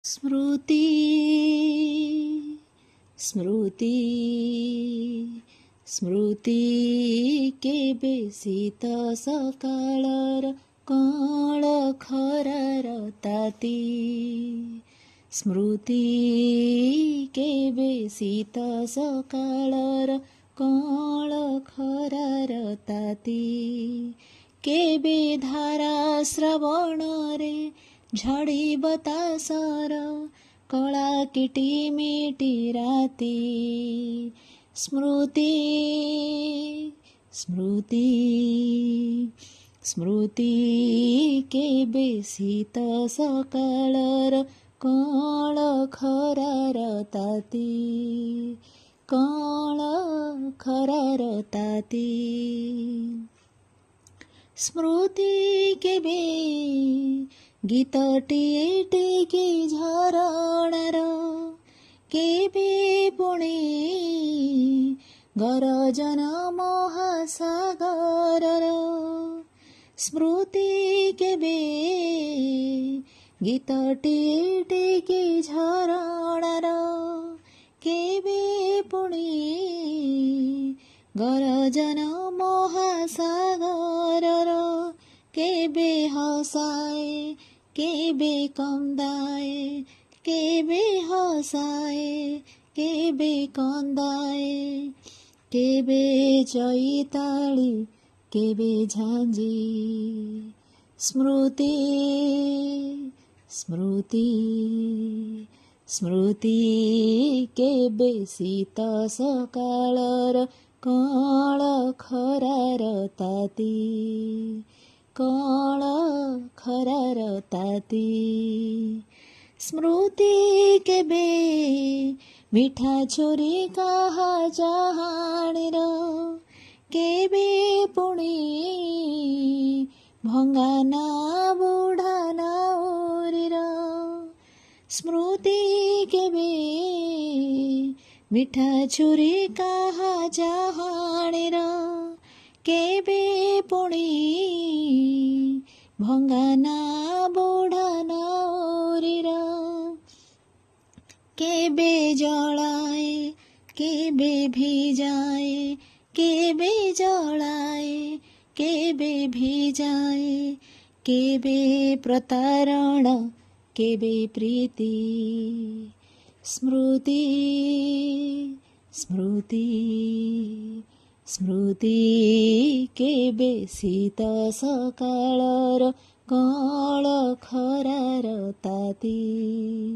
स्मृति स्मृति स्मृति केबे शीत सकाळर कळ खरार ताती स्मृति केबे शीत सकाळर कळ खरार ताती केबे धारा श्रवण रे झड़ी बतासर कला किटी मिटी राती स्मृति स्मृति स्मृति केबे शीत सकाळर कळ खरार ताती कळ खरार ताती स्मृति केबे गीतटिए टिकी झरणार केबे पुणे गरजन महासागरर स्मृति केबे गीतटिए टिकी झरणार केबे पुणे गरजन महासागरर केबे हसाए केबे कंदाए केबे हसाए केबे कंदाए केबे चैताली केबे झांजी स्मृति स्मृति स्मृति केबे शीत सकाळर कळ खरार ताती कळ खरार ताती स्मृति केबे मीठा छोरी काहा जहाणीर केबे पुणे भंगाना बुढाना ओरीर स्मृति केबे मीठा छोरी काहा जहाणीर केबे पुणे भंगाना बुढाना ओरीर केबे जलाए केबे भिजाए केबे जलाए केबे भिजाए केबे प्रतारण केबे प्रीति स्मृति स्मृति स्मृति केबे शीत सकाळर कळ खरार ताती।